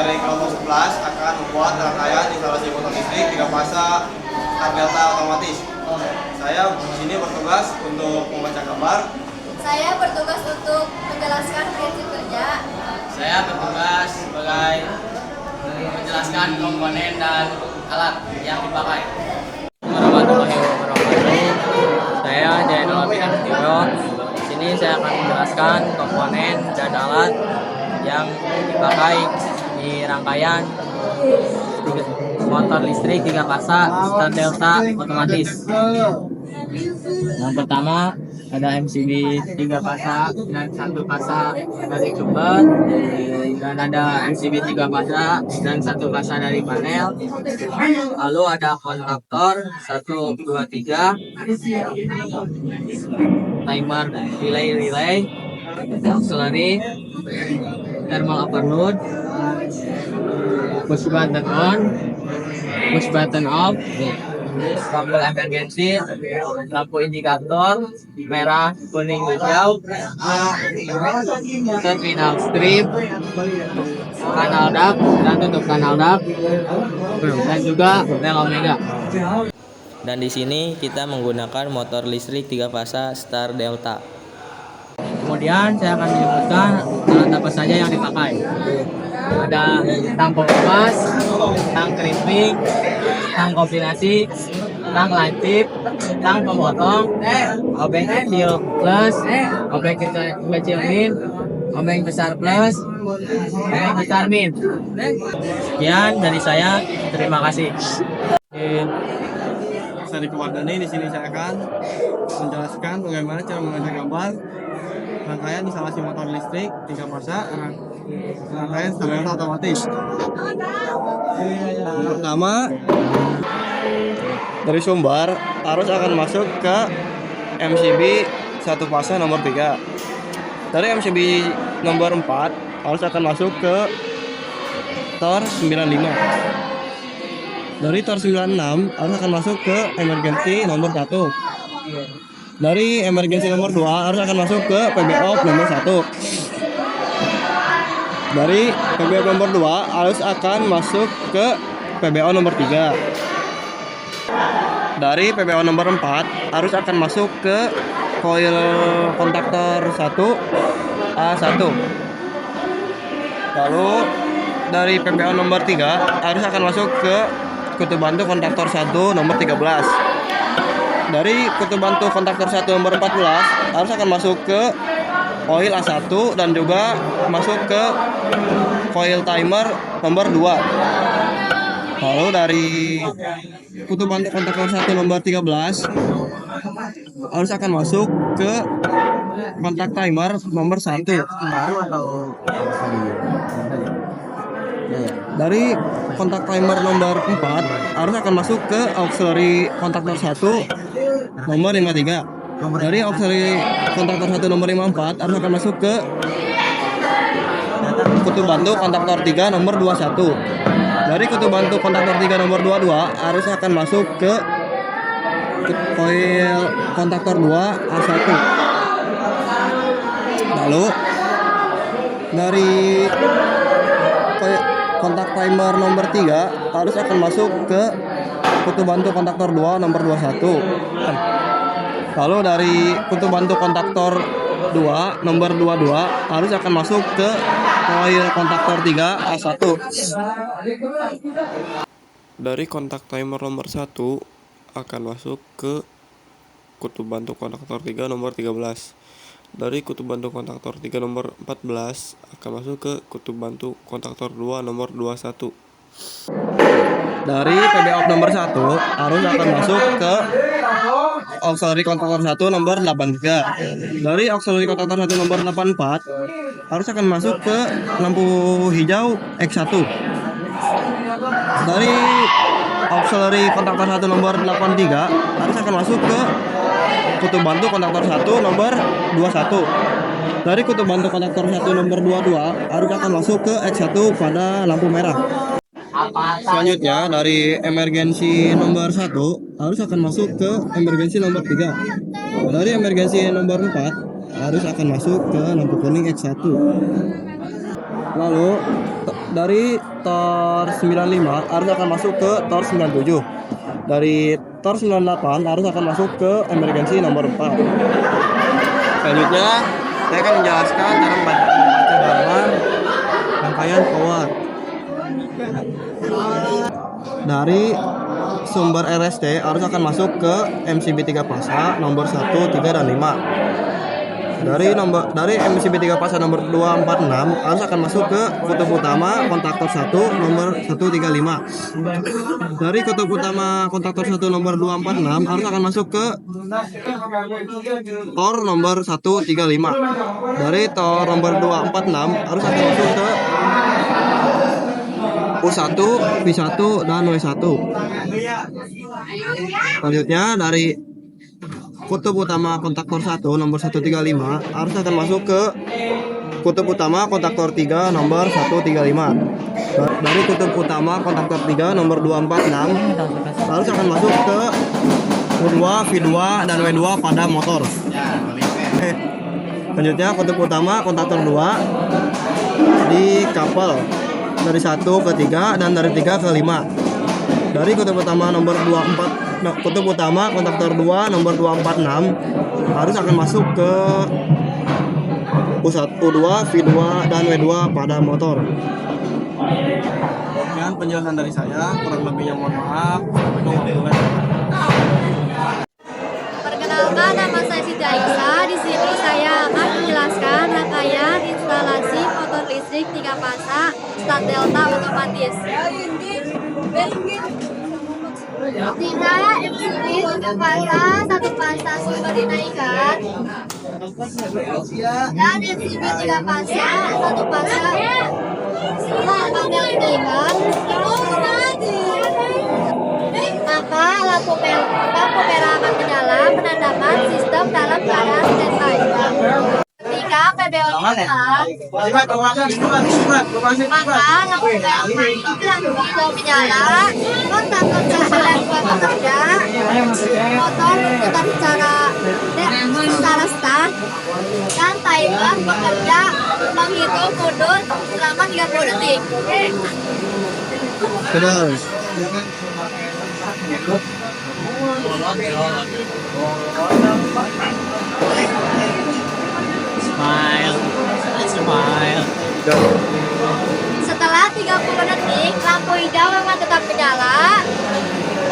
dari kelompok 11 akan membuat rangkaian instalasi motor listrik 3 fase star delta otomatis. Saya di sini bertugas untuk membaca gambar. Saya bertugas untuk menjelaskan prinsip kerja. Saya bertugas sebagai menjelaskan komponen dan alat yang dipakai. Warahmatullahi wabarakatuh. Saya Jainul Abidin Tio. Di sini saya akan menjelaskan komponen dan alat yang dipakai di rangkaian motor listrik 3 fasa star delta otomatis. Yang pertama ada MCB 3 fasa dan 1 fasa dari sumber, dan ada MCB 3 fasa dan 1 fasa dari panel. Lalu ada kontaktor 1, 2, 3, timer, relay, auxiliary, thermal overload, push button on, push button off, lampu emergency, lampu indikator merah, kuning, hijau, terminal strip, kanal dak dan tutup kanal dak, dan juga rel omega. Dan di sini kita menggunakan motor listrik 3 fasa star delta. Kemudian saya akan menyebutkan alat apa saja yang dipakai. Ada tang pembuas, tang crimping, tang kombinasi, tang lancip, tang pemotong, obeng kecil plus, obeng kecil min, obeng besar plus, obeng besar min. Sekian dari saya, terima kasih. Saya Wardani, di sini saya akan menjelaskan bagaimana cara membaca gambar rangkaian instalasi motor listrik 3 fasa rangkaian star delta otomatis. Pertama, dari sumber arus akan masuk ke MCB 1 fasa nomor 3. Dari MCB nomor 4 arus akan masuk ke tor 95. Dari tor 96 arus akan masuk ke emergency nomor 1. Dari emergency nomor 2 arus akan masuk ke PBO nomor 1. Dari PBO nomor 2 arus akan masuk ke PBO nomor 3. Dari PBO nomor 4 arus akan masuk ke coil kontaktor 1 A1. Lalu dari PBO nomor 3 arus akan masuk ke kutu bantu kontaktor 1 nomor 13. Dari kutu bantu kontaktor 1 nomor 14 arus akan masuk ke coil A1 dan juga masuk ke coil timer nomor 2. Lalu dari kutu bantu kontaktor 1 nomor 13 arus akan masuk ke kontak timer nomor 1. Dari kontak timer nomor 4 arus akan masuk ke auxiliary kontaktor 1 nomor 53. Dari auxiliary kontaktor 1 nomor 54 arus akan masuk ke kutu bantu kontaktor 3 nomor 21. Dari kutu bantu kontaktor 3 nomor 22 arus akan masuk ke coil kontaktor 2 A1. Lalu dari kontak timer nomor 3 harus akan masuk ke kutu bantu kontaktor 2 nomor 21. Lalu dari kutu bantu kontaktor 2 nomor 22 harus akan masuk ke coil kontaktor 3 A1. Dari kontak timer nomor 1 akan masuk ke kutu bantu kontaktor 3 nomor 13. Dari kutu bantu kontaktor 3 nomor 14 akan masuk ke kutu bantu kontaktor 2 nomor 21. Dari PBO nomor 1 arus akan masuk ke auxiliary kontaktor 1 nomor 83. Dari auxiliary kontaktor 1 nomor 84 arus akan masuk ke lampu hijau X1. Dari auxiliary kontaktor 1 nomor 83 arus akan masuk ke kutu bantu kontaktor 1 nomor 21. Dari kutu bantu kontaktor 1 nomor 22 arus akan masuk ke X1 pada lampu merah. Selanjutnya dari emergency nomor 1 arus akan masuk ke emergency nomor 3. Dari emergency nomor 4 arus akan masuk ke lampu kuning X1. Lalu dari tor 95 arus akan masuk ke tor 97. Dari tor 98 arus akan masuk ke emergensi nomor 4. Selanjutnya saya akan menjelaskan cara membaca gambar rangkaian power. Dari sumber RST arus akan masuk ke MCB 3 fasa nomor 1, 3, dan 5. Dari MCB 3 fasa nomor 246 arus akan masuk ke kutub utama kontaktor 1 nomor 135. Dari kutub utama kontaktor 1 nomor 246 arus akan masuk ke tor nomor 135. Dari tor nomor 246 arus akan masuk ke U1, V1, dan W1. Selanjutnya dari kutub utama kontaktor 1 nomor 135 arus akan masuk ke kutub utama kontaktor 3 nomor 135. Dari kutub utama kontaktor 3 nomor 246 arus akan masuk ke U2, V2, dan W2 pada motor. Selanjutnya kutub utama kontaktor 2 di kapal dari 1 ke 3 dan dari 3 ke 5. Dari kutub utama nomor 24, kutub utama kontaktor 2 nomor 246 harus akan masuk ke U1, U2, V2, dan W2 pada motor. Sekian penjelasan dari saya, kurang lebihnya mohon maaf. Perkenalkan, nama saya Siti Aisyah. Di sini saya akan menjelaskan rangkaian instalasi motor listrik 3 fasa start delta otomatis. 3 MCB 3 fasa, 1 fasa sumber dinaikkan, dan MCB 3 fasa, 1 fasa panel dinaikkan. Maka lampu merah akan menyala menandakan sistem dalam keadaan standby. Ketika PBO hilang, maka lampu merah hijau menyala, kontaktor 1 dan 2 bekerja, motor berputar secara start, dan timer bekerja menghitung mundur selama 30 detik. Benar. Smile. Setelah 30 detik, lampu hijau memang tetap menyala,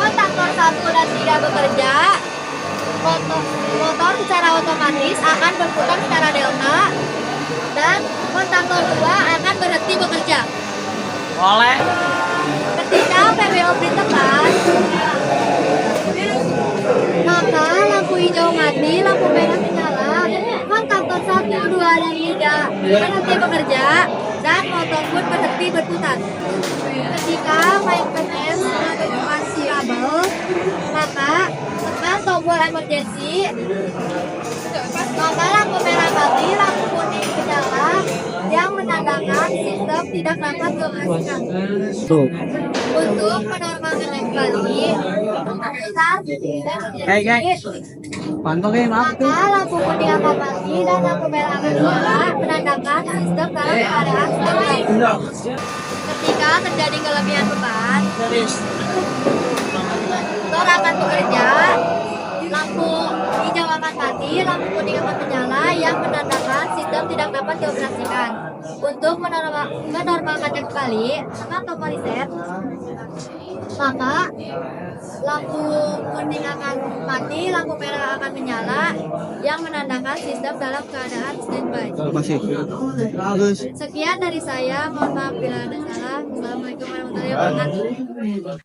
kontaktor 1 dan 3 bekerja, motor secara otomatis akan berputar secara delta, dan kontaktor 2 akan berhenti bekerja. Boleh. Ketika PBO tepat, maka lampu hijau mati, lampu merah menyala, kontaktor 1, 2, dan 3 berhenti bekerja, dan motor pun berhenti berputar. Ketika maintenance masih kabel, maka tekan tombol emergency, maka lampu merah mati, lampu kuning menyala, yang menandakan sistem tidak dapat dioperasikan. Untuk menormalkan kembali, saat maka lampu kuning akan mati dan lampu merah akan menyala, menandakan sistem dalam keadaan standby. Ketika terjadi kelebihan beban, motor akan bekerja, lampu hijau akan mati, lampu kuning akan menyala, yang menandakan sistem tidak dapat dioperasikan. Untuk menormalkannya kembali, tekan tombol reset, maka lampu kuning akan mati, lampu merah akan menyala, yang menandakan sistem dalam keadaan standby. Sekian dari saya, mohon maaf bila ada salah. Assalamualaikum warahmatullahi wabarakatuh.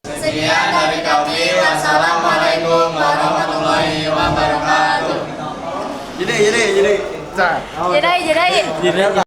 Sekian dari kami, wassalamualaikum warahmatullahi wabarakatuh. Jadi. Jadi.